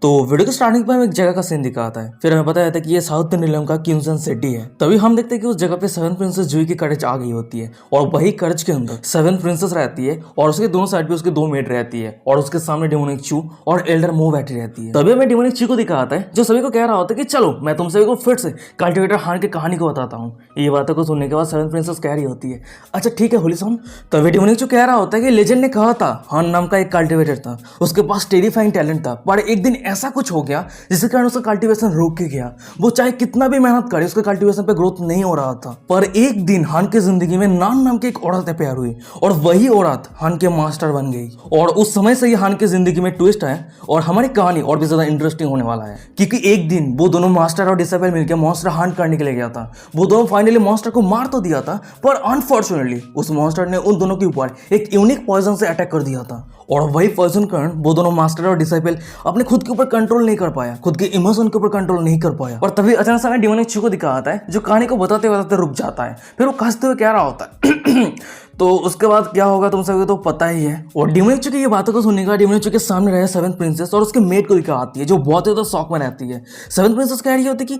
तो वीडियो के स्टार्टिंग पे हमें एक जगह का सीन दिखाता है। फिर हमें पता जाता है कि ये साउथ नीलम का क्यूंसन सिटी है। तभी हम देखते हैं कि उस जगह पे सेवन प्रिंसेस जूही की करेज आ गई होती है और वही करेज के अंदर सेवन प्रिंसेस रहती है और उसके दोनों साइड पे उसके दो मेड रहती है और उसके सामने डेमोनिक चू और एल्डर मो बैठी रहती है। तभी हमें डेमोनिक चू को दिखाता है जो सभी को कह रहा होता है कि चलो मैं तुम सभी को फिर से कल्टिवेटर हान की कहानी को बताता हूँ। ये बातों को सुनने के बाद सेवन प्रिंसेस कह रही होती है अच्छा ठीक है होलीसॉन। तभी डेमोनिक चू कह रहा होता है कि लेजेंड ने कहा था हान नाम का एक कल्टिवेटर था, उसके पास टेरिफाइंग टैलेंट था, पर एक दिन ऐसा कुछ हो गया जिसके कारण उसका कल्टीवेशन रुक के गया। वो चाहे कितना भी मेहनत करे उसके कल्टीवेशन पे ग्रोथ नहीं हो रहा था। पर एक दिन हान की जिंदगी में नाम की एक औरत प्यार हुई और वही औरत हान के मास्टर बन गई। और उस समय से ही हान की जिंदगी में ट्विस्ट है और हमारी कहानी और भी ज्यादा इंटरेस्टिंग होने वाला है, क्योंकि एक दिन वो दोनों मास्टर और डिसेबल मिलकर मॉन्स्टर हंट करने के लिए गया था। वो दोनों फाइनली मॉन्स्टर को मार तो दिया था, पर अनफॉर्चुनेटली उस मॉन्स्टर ने उन दोनों के ऊपर एक यूनिक पॉइजन से अटैक कर दिया था और वही पॉइजन कारण वो दोनों मास्टर और डिसेबल अपने खुद के ऊपर कंट्रोल नहीं कर पाया, खुद के इमोशन के ऊपर कंट्रोल नहीं कर पाया। और तभी अचानक से हमें डेमोनिक चू को दिखाता है जो कहानी को बताते बताते रुक जाता है। फिर वो हंसते हुए कह रहा होता है तो उसके बाद क्या होगा तुम सभी को तो पता ही है। और डेमोनिक चू की ये बातों को सुनने का डेमोनिक चू के सामने रहे सेवन प्रिंसेस और उसके मेट को दिखा आती है जो बहुत ज्यादा शौक में रहती है। सेवन प्रिंसेस कह रही होती कि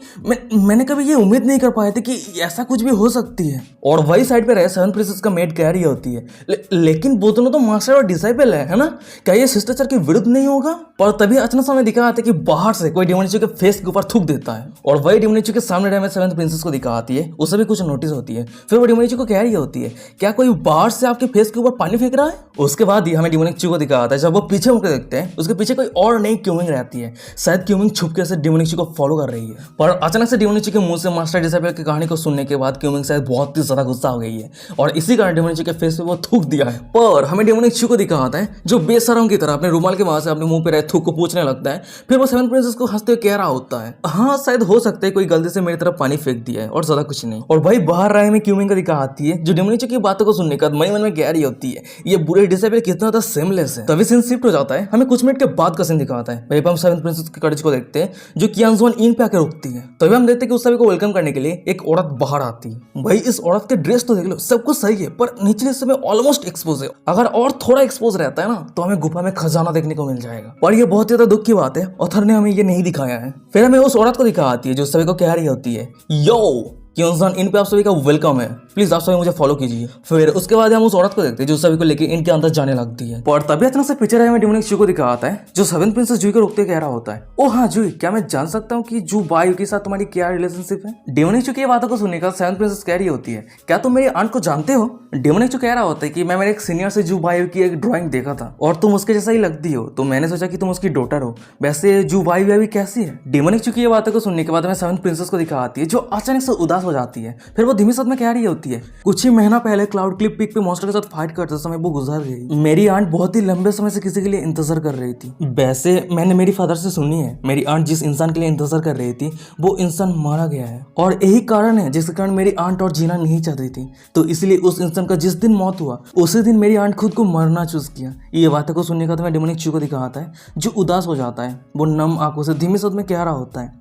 मैंने कभी ये उम्मीद नहीं कर पाया था कि ऐसा कुछ भी हो सकती है। और वही साइड पे रहे सेवन प्रिंसेस का मेट कह रही होती है लेकिन वो दोनों तो मास्टर और डिसाइपल है ना, क्या ये शिष्टाचार के विरुद्ध नहीं होगा। पर तभी अचानक से हमें दिखा आता है कि बाहर से कोई डेमोनिक चू के फेस के ऊपर थूक देता है और वही डेमोनिक चू के सामने रहे सेवन प्रिंसेस को दिखा आती है। उसे भी कुछ नोटिस होती है। फिर वो डेमोनिक चू को कह रही होती है क्या कोई बाहर से आपके फेस के ऊपर पानी फेंक रहा है। उसके बाद ही हमें डेमोनिक चू को दिखाता है जब वो पीछे मुड़कर देखते हैं उसके पीछे कोई और नई क्यूमिंग रहती है। शायद क्यूमिंग छुपके से डेमोनिक चू को फॉलो कर रही है। पर अचानक से डेमोनिक चू के मुंह से मास्टर डिसेबल की कहानी को सुनने के बाद क्यूमिंग शायद बहुत ही ज्यादा गुस्सा हो गई है और इसी कारण डेमोनिक चू के फेस पे वो थूक दिया है। पर हमें डेमोनिक चू को दिखाता है जो बेशरम की तरह अपने रुमाल के वहां से अपने मुंह पे रहे थूक को पूछने लगता है। फिर वो सेवन प्रिंसेस को हंसते हुए कह रहा होता है हाँ शायद हो सकता है कोई गलती से मेरी तरफ पानी फेंक दिया है और ज्यादा कुछ नहीं। और भाई बाहर राय में क्यूमिंग को दिखा आती है जो डेमोनिक चू की बातों को सुनने के बाद मन में कह रही होती है ये बुरे डिसेबल कितना ज्यादा सेमलेस है। तभी सीन शिफ्ट हो जाता है। हमें कुछ मिनट के बाद का सीन दिखाता है। वहीं पर हम सेवन प्रिंसेस की करेज को देखते हैं जो कियांगजोन इन पे आकर रुकती है। तभी हम देखते हैं कि उस सभी को वेलकम करने के लिए एक औरत बाहर आती है। भाई इस औरत के ड्रेस तो देख लो सब कुछ सही है पर निचले हिस्से में ऑलमोस्ट एक्सपोज है। अगर और थोड़ा एक्सपोज रहता है ना तो हमें गुफा में खजाना देखने को मिल जाएगा। और ये बहुत ज्यादा दुख की बात है ऑथर ने हमें ये नहीं दिखाया है। फिर हमें उस औरत को दिखा आती है जो सभी को कह रही होती है यो क्योंसन इन पे आप सभी का वेलकम है, प्लीज आप सभी मुझे फॉलो कीजिए। फिर उसके बाद हम उस औरत को देखते हैं जो सभी को लेके इनके अंदर जाने लगती है। पर तभी अचानक से पीछे में डेमोनिक चू को दिखाता है जो सेवन प्रिंसेस जूही को रोकते कह रहा होता है ओ हाँ जूही क्या मैं जान सकता हूँ कि जू बायू के साथ तुम्हारी क्या रिलेशनशिप है। डेमोनिक चू की बातों को सुनने का सेवन प्रिंसेस कह रही होती है क्या तुम मेरी आंट को जानते हो। डेमोनिक चू कह रहा होता है कि मैं मेरे एक सीनियर से जू बायू की एक ड्राइंग देखा था और तुम उसके जैसा ही लगती हो तो मैंने सोचा कि तुम उसकी डॉटर हो। वैसे जू बायू अभी कैसी है। डेमोनिक चू की ये बातों को सुनने के बाद हमें सेवन प्रिंसेस को दिखा आती है जो अचानक से उदास हो जाती है। फिर वो धीमी साथ में कह रही होती है कुछ ही महीना पहले क्लाउड क्लिप पीक पे मॉन्स्टर के साथ फाइट करते समय वो गुजर गई। मेरी आंट बहुत ही लंबे समय से किसी के लिए इंतजार कर रही थी। वैसे मैंने मेरी फादर से सुनी है मेरी आंट जिस इंसान के लिए इंतजार कर रही थी वो इंसान मारा गया है और यही कारण है जिसके कारण मेरी आंट और जीना नहीं चाहती थी। तो इसलिए उस इंसान का जिस दिन मौत हुआ उसी दिन मेरी आंट खुद को मरना चूज किया। ये बातों को सुनने का तो मैं डेमोनिक चू को दिखाता है जो उदास हो जाता है। वो नम आंखों से धीमी साथ में कह रहा होता है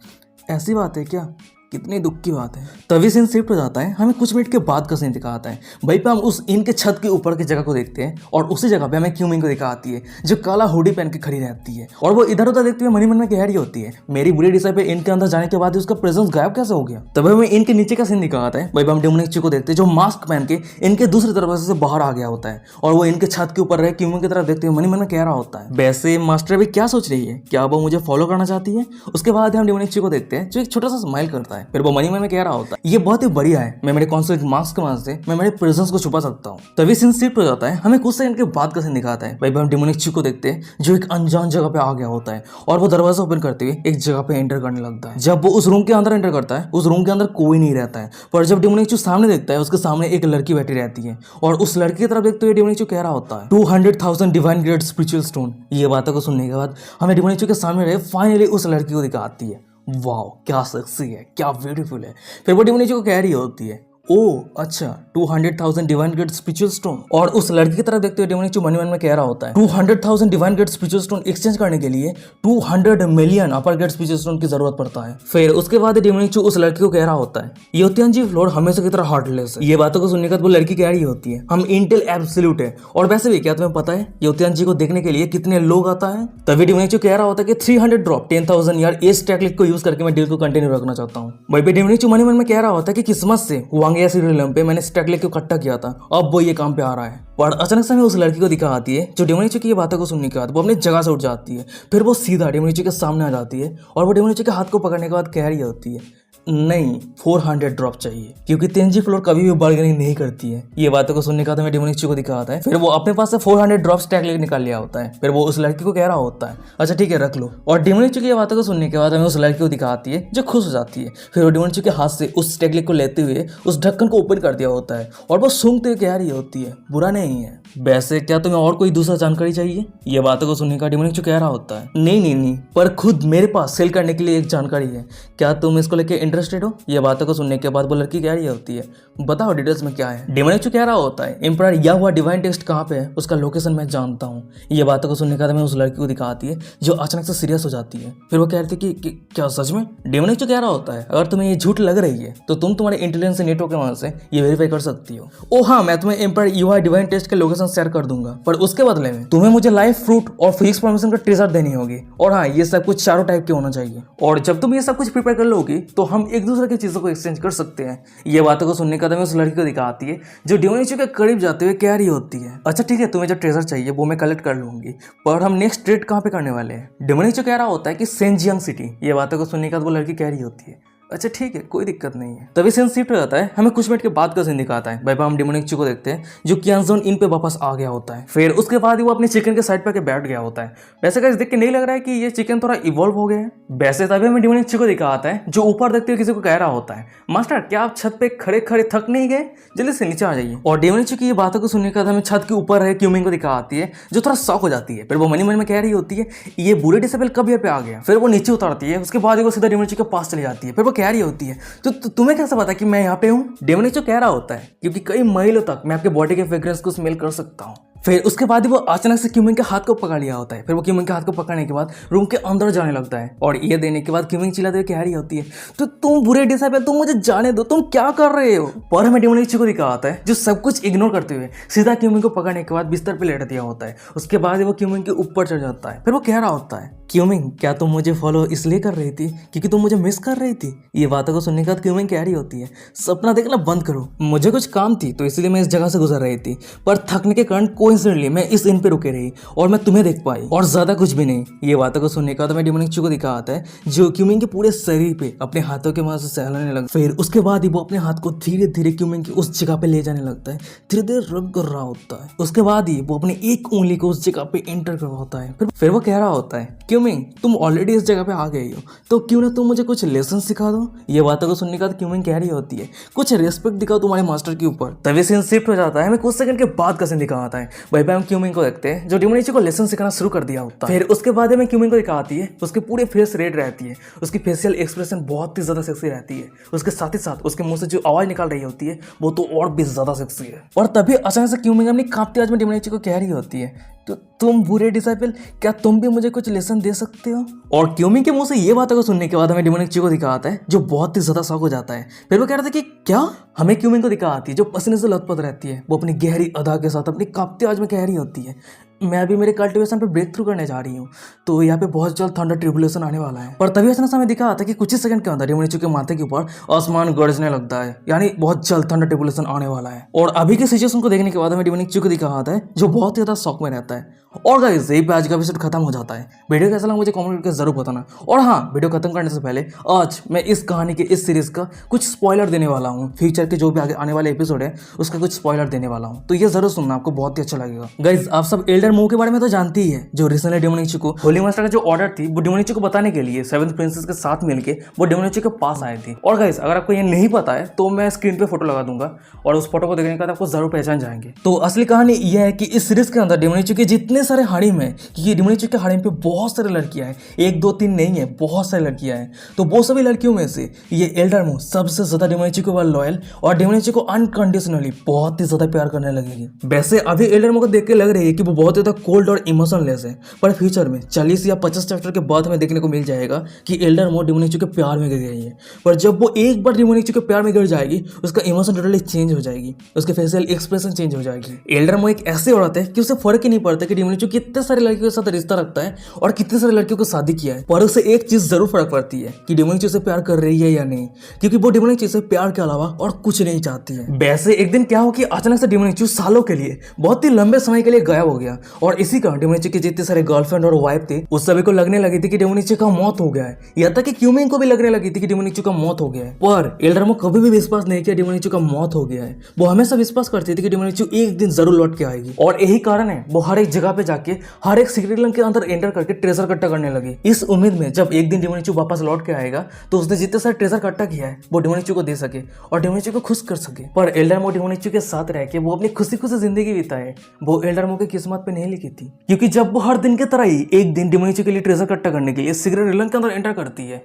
ऐसी बात है क्या, कितनी दुख की बात है। तभी सीन शिफ्ट हो जाता है। हमें कुछ मिनट के बाद का सीन दिखाता है। वहीं पे हम उस इन के छत के ऊपर की जगह को देखते हैं और उसी जगह पे हमें क्यूमिंग को दिखा आती है जो काला हुडी पहन के खड़ी रहती है और वो इधर उधर देखते हुए मन में कह रही होती है मेरी बुरी डिसाइपल इनके अंदर जाने के बाद उसका प्रेजेंस गायब कैसे हो गया। तभी हमें इनके नीचे का सीन दिखाता है। वहीं पे हम डेमोनिक चू को देखते हैं जो मास्क पहन के इनके दूसरी दरवाजे से बाहर आ गया होता है और वो इनके छत के ऊपर रहे क्यूमिंग की तरफ देखते हुए मन में कह रहा होता है वैसे मास्टर अभी क्या सोच रही है, क्या वो मुझे फॉलो करना चाहती है। उसके बाद हम डेमोनिक चू को देखते हैं जो एक छोटा सा स्माइल करता है। फिर वो मन में रहा होता है ये बहुत ही बढ़िया है, मैं मेरे कॉन्सर्ट मास्क के वजह से मैं मेरे प्रेजेंस को छुपा सकता हूँ। तभी सीन शिफ्ट हो जाता है। हमें कुछ सेकंड के बाद का सीन दिखाता है। भाई हम डेमोनिक चू को देखते हैं जो एक अनजान जगह पे आ गया होता है और वो दरवाजा ओपन करते हुए एक जगह पे एंटर करने लगता है। जब वो उस रूम के अंदर एंटर करता है उस रूम के अंदर कोई नहीं रहता है, पर जब डेमोनिक चू सामने देखता है उसके सामने एक लड़की बैठी रहती है और उस लड़की की तरफ देखते हुए डेमोनिक चू कह रहा होता है 200,000 डिवाइन ग्रेड स्पिरिचुअल स्टोन। ये बातों को सुनने के बाद हमें डेमोनिक चू के सामने रहे फाइनली उस लड़की को दिखाती है। वाओ क्या सेक्सी है, क्या ब्यूटीफुल है। फिर वो डेमोनिक चू को कह रही होती है ओ अच्छा, 200,000 डिवाइन ग्रेड स्पिरिचुअल स्टोन। और उस लड़की की तरफ देखते हुए डेमोनिक मन में कह रहा होता है 200,000 divine grade spiritual stone exchange करने के लिए 200 मिलियन अपर ग्रेड स्पिरिचुअल स्टोन की जरूरत पड़ता है। फिर उसके बाद डेमोनिक उस लड़की को कह रहा होता है योतियान जी फ्लोर हमेशा की तरह हार्टलेस है। ये बातों को सुनने के बाद वो लड़की कह रही होती है हम इंटेल एब्सोल्यूट है। और वैसे भी क्या तुम्हें पता है योतियान जी को देखने के लिए कितने लोग आता है? तभी डेमोनिक कह रहा होता है कि 300 ड्रॉप 10,000 यार इस टेक्निक को यूज करके मैं डील को कंटिन्यू रखना चाहता हूँ। वही पे डेमोनिक मन में कह रहा होता है कि किस्मत से वांगिया सीरियल पे मैंने स्टेकलेट को इकट्ठा किया था, अब वो ये काम पे आ रहा है। और अचानक से हमें उस लड़की को दिखा आती है जो डेमोनिक की ये बातों को सुनने के बाद वो अपनी जगह से उठ जाती है। फिर वो सीधा डेमोनिक के सामने आ जाती है और वो डेमोनिक के हाथ को पकड़ने के बाद कह रही होती है नहीं 400 ड्रॉप चाहिए, क्योंकि तेंजी फ्लोर कभी भी बार्गेनिंग नहीं करती है। ये बातों को सुनने का तो मैं डेमोनिक को दिखाता है। फिर वो अपने पास से 400 ड्रॉप स्टैक लेकर निकाल लिया होता है। फिर वो उस लड़की को कह रहा होता है अच्छा ठीक है रख लो। और डेमोनिक की ये बातों को सुनने के बाद हमें उस लड़की को दिखाती है जो खुश हो जाती है। फिर वो डेमोनिक के हाथ से उस स्टैक को लेते हुए उस ढक्कन को ओपन कर दिया होता है और वो सूंघते हुए कह रही होती है बुरा नहीं है, वैसे क्या तुम्हें और कोई दूसरा जानकारी चाहिए? ये बातों को सुनने का डेमोनिक कह रहा होता है नहीं, पर खुद मेरे पास सेल करने के लिए एक जानकारी है, क्या तुम इसको लेके इंटरेस्टेड हो? ये बातों को सुनने के बाद वो लड़की कह रही होती है बताओ डिटेल्स में क्या है। डेमोनिक कह रहा होता है एम्परर या हुआ डिवाइन टेक्स्ट कहाँ पे है उसका लोकेशन मैं जानता हूँ। ये बातों को सुनने के बाद मैं उस लड़की को दिखाती है जो अचानक से सीरियस हो जाती है। फिर वो कह रही थी कि क्या सच में? डेमोनिक कह रहा होता है अगर तुम्हें ये झूठ लग रही है तो तुम तुम्हारे इंटेलिजेंस नेटवर्क के वजह से ये वेरीफाई कर सकती हो। ओ हाँ, मैं तुम्हें एम्परर या डिवाइन टेस्ट के लोकेशन शेयर कर दूंगा, पर उसके बदले में तुम्हें मुझे लाइफ फ्रूट और फिजिक्स परमिशन का ट्रेजर देनी होगी। और हाँ, ये सब कुछ चारों टाइप के होना चाहिए। और जब तुम ये सब कुछ प्रिपेयर कर लोगी तो हम एक दूसरे की चीजों को एक्सचेंज कर सकते हैं। ये बातों को सुनने का तो मैं उस लड़की को दिखाती है जो डेमोनिक के करीब जाते हुए कह रही होती है अच्छा ठीक है, तुम्हें जो ट्रेजर चाहिए वो मैं कलेक्ट कर लूंगी, पर हम नेक्स्ट ट्रेड कहाँ पे करने वाले हैं? डेमोनिक कह रहा होता है कि सेंजियंग सिटी। ये बातों को सुनने के बाद वो लड़की कह रही होती है अच्छा ठीक है, कोई दिक्कत नहीं है। तभी सीन शिफ्ट हो जाता है, हमें कुछ मिनट के बाद का सीन दिखाता है। भाई हम डेमोनिक को देखते हैं जो कियांजोन इन पे वापस आ गया होता है। फिर उसके बाद ही वो अपने चिकन के साइड पे बैठ गया होता है। वैसे गाइस देख के नहीं लग रहा है कि ये चिकन थोड़ा इवॉल्व हो गया है। वैसे तभी हमें डेमोनिक को दिखाता है जो ऊपर देखते हुए किसी को कह रहा होता है मास्टर क्या आप छत पे खड़े खड़े थक नहीं गए, जल्दी से नीचे आ जाइए। और डेमोनिक की ये बातों को सुनने के बाद हमें छत के ऊपर है क्यूमिंग को दिखाती है जो थोड़ा शॉक हो जाती है। फिर वो मन में कह रही होती है ये बुरे डिसेबल कब यहाँ पे आ गया। फिर वो नीचे उतारती है, उसके बाद वो सीधा डेमोनिक के पास चली जाती है। फिर वो कह रही होती है तो तुम्हें कैसे पता कि मैं यहाँ पे हूँ? डेमोनिक कह रहा होता है क्योंकि कई महीनों तक मैं आपके बॉडी के फ्रेग्रेंस को स्मेल कर सकता हूँ। फिर उसके बाद वो अचानक से क्यूमिंग के हाथ को पकड़ लिया होता है। फिर वो क्यूमिंग के हाथ को पकड़ने के बाद रूम के अंदर जाने लगता है और ये देने के बाद क्यूमिंग चिल्लाते हुए कह रही होती है तो तुम बुरे डिसेबल, तुम मुझे जाने दो, तुम क्या कर रहे हो? पर हमें डेमोनिक को दिखा आता है जो सब कुछ इग्नोर करते हुए सीधा क्यूमिंग को पकड़ने के बाद बिस्तर पे लेट दिया होता है। उसके बाद वो क्यूमिंग के ऊपर चढ़ जाता है। फिर वो कह रहा होता है क्यूमिंग क्या तुम मुझे फॉलो इसलिए कर रही थी क्योंकि तुम मुझे मिस कर रही थी? ये बातों को सुनने के बाद क्यूमिंग कह रही होती है सपना देखना बंद करो, मुझे कुछ काम थी तो इसलिए मैं इस जगह से गुजर रही थी, पर थकने के कारण कोइंसिडेंटली मैं इस इन पे रुके रही और मैं तुम्हें देख पाई और ज्यादा कुछ भी नहीं। ये बातों को सुनने का तो मैं डेमोनिक को दिखा आता है जो क्यूमिंग के पूरे शरीर पे अपने हाथों के मदद से सहलाने लगता है। फिर उसके बाद ही वो अपने हाथ को धीरे धीरे क्यूमिंग की उस जगह पे ले जाने लगता है, धीरे धीरे रब कर रहा होता है। उसके बाद ही वो अपनी एक उंगली को उस जगह पे एंटर करवाता है। फिर वो कह रहा होता है क्यूमिंग तुम ऑलरेडी इस जगह पे आ गई हो तो क्यों ना तुम मुझे कुछ लेसन सिखा दो। ये बातों को सुनने के बाद क्यूमिंग कह रही होती है कुछ रिस्पेक्ट दिखाओ तुम्हारे मास्टर के ऊपर। तभी सीन शिफ्ट हो जाता है, हमें कुछ सेकंड के बाद का सीन दिखाता है। भाई हम क्यूमिंग को देखते हैं जो डेमोनिक को लेसन सिखाना शुरू कर दिया होता है। फिर उसके बाद हमें क्यूमिंग को दिखाती है उसके पूरे फेस रेड रहती है, उसकी फेशियल एक्सप्रेशन बहुत ही ज्यादा सेक्सी रहती है। उसके साथ ही साथ उसके मुंह से जो आवाज निकाल रही होती है वो तो और भी ज्यादा सेक्सी है। और तभी अचानक से क्यूमिंग अपनी कांपती आवाज में डेमोनिक को कह रही होती है तो तुम बुरे डिसाइपल क्या तुम भी मुझे कुछ लेसन दे सकते हो? और क्यूमिंग के मुंह से ये बातों को सुनने के बाद हमें डेमोनिक को दिखाता है जो बहुत ही ज्यादा शॉक हो जाता है। फिर वो कह रहा था कि क्या? हमें क्यूमिंग को दिखाती है जो पसीने से लथपथ रहती है, वो अपनी गहरी अदा के साथ अपनी कांपती आवाज में कह रही होती है मैं अभी मेरे कल्टिवेशन पे ब्रेक थ्रू करने जा रही हूँ तो यहाँ पे बहुत जल्द थंडर ट्रिब्यूलेशन आने वाला है। पर तभी अचानक समय दिखा आता है कि कुछ ही सेकंड के अंदर डेमोनिक के माथे के ऊपर आसमान गरजने लगता है, यानी बहुत जल्द थंडर ट्रिब्यूलेशन आने वाला है। और अभी के सिचुएशन को देखने के बाद हमें डेमोनिक को दिखा आता है जो बहुत ही ज्यादा शॉक में रहता है। और गाइस यही पे आज का एपिसोड खत्म हो जाता है। वीडियो कैसा लगा मुझे कमेंट करके जरूर बताना। और हाँ, वीडियो खत्म करने से पहले आज मैं इस कहानी के इस सीरीज का कुछ स्पॉइलर देने वाला हूँ। फ्यूचर के जो भी आगे आने वाले एपिसोड है उसका कुछ स्पॉइलर देने वाला हूँ, तो ये जरूर सुनना, आपको बहुत ही अच्छा लगेगा। गाइस आप सब एल्डर मूव के बारे में तो जानते ही है जो रिसेंटली डेमोनिक को होली मास्टर का जो ऑर्डर थी वो डेमोनिक को बताने के लिए सेवंथ प्रिंसेस के साथ मिलके वो डेमोनिक के पास आए थे। और गाइस अगर आपको ये नहीं पता है तो मैं स्क्रीन पे फोटो लगा दूंगा और उस फोटो को देखने के बाद आपको जरूर पहचान जाएंगे। तो असली कहानी यह है कि इस सीरीज के अंदर डेमोनिक के जितने इतने सारे हारिम है कि ये डिमोनिचू के हारिम पे बहुत सारी लड़कियां हैं, 1 2 3 नहीं है, बहुत सारी लड़कियां हैं। तो वो सभी लड़कियों में से ये एल्डरमो सबसे ज्यादा डिमोनिचू के बाद लॉयल और डिमोनिचू को अनकंडीशनली बहुत ही ज्यादा प्यार करने लगेगी। वैसे अभी एल्डरमो को देख के लग रही है कि वो बहुत ज्यादा कोल्ड और इमोशनलेस है, पर फ्यूचर में 40 या 50 चैप्टर के बाद हमें देखने को मिल जाएगा कि एल्डरमो डिमोनिचू के प्यार में गिर गई है। पर जब वो एक बार डिमोनिचू के प्यार में गिर जाएगी, उसका इमोशन टोटली चेंज हो जाएगी, उसके फेशियल एक्सप्रेशन चेंज हो जाएगी। एल्डरमो एक ऐसी औरत है कि उसे फर्क ही नहीं पड़ता कि डिमोनिचू कितने सारे लड़कियों के साथ रिश्ता रखता है और कितने सारे लड़कियों को शादी किया है, पर उसे एक चीज जरूर फर्क पड़ती है कि डिमोनिचू से प्यार कर रही है या नहीं, क्योंकि वो डिमोनिचू से प्यार के अलावा और कुछ नहीं चाहती है। वैसे एक दिन क्या हो कि अचानक से डिमोनिचू सालों के लिए, बहुत ही लंबे समय के लिए गायब हो गया और इसी कारण डिमोनिचू के जितने सारे गर्लफ्रेंड और वाइफ थे उस सभी को लगने लगी थी कि डिमोनिचू का मौत हो गया है, यहाँ तक कि क्यूमिंग को भी लगने लगी थी कि डिमोनिचू का मौत हो गया है। पर एल्डरमो कभी भी विश्वास नहीं किया डिमोनिचू का मौत हो गया है। वो हमेशा विश्वास करती थी कि डिमोनिचू एक दिन जरूर लौट के आएगी और यही कारण है वो हर एक जगह पे जाके हर एक सीक्रेट लैंड के अंदर एंटर करके ट्रेजर इकट्ठा करने लगी, इस उम्मीद में जब एक दिन डिमोनिचू वापस लौट के आएगा तो उसने जितने सारे ट्रेजर इकट्ठा किया है वो डिमोनिचू को दे सके और डिमोनिचू को खुश कर सके। पर एल्डरमो डिमोनिचू के साथ रह के वो अपनी खुशी खुशी जिंदगी बिताए, वो एल्डरमो की किस्मत पे नहीं लिखी थी, क्योंकि जब वो हर दिन की तरह ही एक दिन डिमोनिचू के लिए ट्रेजर इकट्ठा करने के लिए सीक्रेट लैंड के अंदर एंटर करती है,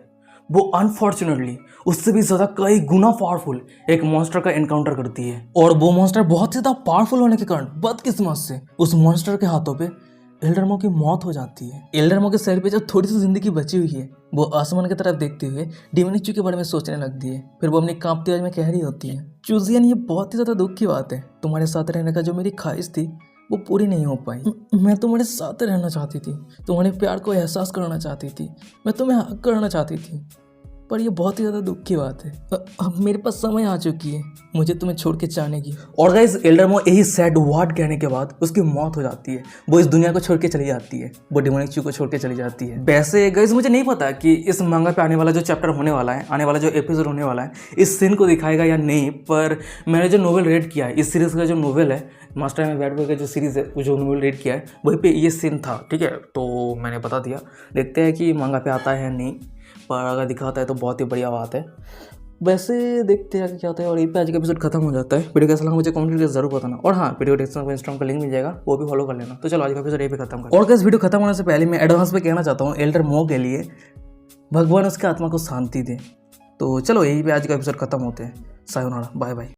वो अनफॉर्चुनेटली उससे भी ज्यादा कई गुना पावरफुल एक मॉन्स्टर का एनकाउंटर करती है और वो मॉन्स्टर बहुत ज्यादा पावरफुल होने के कारण बदकिस्मत से उस मॉन्स्टर के हाथों पे एल्डरमो की मौत हो जाती है। एल्डरमो के सर पे जब थोड़ी सी जिंदगी बची हुई है, वो आसमान की तरफ देखते हुए डिमोनिचू के बारे में सोचने लगती है। फिर वो अपनी कांपती आवाज में कह रही होती है, चूजियन, ये बहुत ही ज्यादा दुख की बात है, तुम्हारे साथ रहने का जो मेरी ख्वाहिश थी वो पूरी नहीं हो पाई। मैं तुम्हारे साथ रहना चाहती थी, तुम्हारे प्यार को एहसास करना चाहती थी, मैं तुम्हें हक करना चाहती थी, पर ये बहुत ही ज़्यादा दुख की बात है। अब मेरे पास समय आ चुकी है मुझे तुम्हें छोड़ के जाने की। और गाइस एल्डरमो यही सैड वर्ड कहने के बाद उसकी मौत हो जाती है, वो इस दुनिया को छोड़ के चली जाती है, वो डिमोनिचू को छोड़ के चली जाती है। वैसे गाइस मुझे नहीं पता कि इस मांगा पे आने वाला जो चैप्टर होने वाला है, आने वाला जो एपिसोड होने वाला है, इस सीन को दिखाएगा या नहीं, पर मैंने जो नोवेल रेड किया है, इस सीरीज का जो नोवेल है मास्टर में बैड बॉय का जो सीरीज है, जो नोवेल रेड किया है वहीं पे ये सीन था, ठीक है, तो मैंने बता दिया। देखते हैं कि मांगा पे आता है या नहीं, पर अगर दिखाता है तो बहुत ही बढ़िया बात है। वैसे देखते हैं क्या होता है। और यहीं पे आज का एपिसोड खत्म हो जाता है। वीडियो कैसा लगा मुझे कमेंट करके जरूर बताना, और हाँ वीडियो डिस्क्रिप्शन में इंस्टाग्राम का लिंक मिल जाएगा, वो भी फॉलो कर लेना। तो चलो आज का एपिसोड यहीं पे खत्म करते हैं। और इस वीडियो खत्म होने से पहले मैं एडवांस में कहना चाहता हूँ एल्डरमो के लिए भगवान उसके आत्मा को शांति दे। तो चलो यहीं पे आज का एपिसोड खत्म होते हैं। सायोनारा, बाय बाय।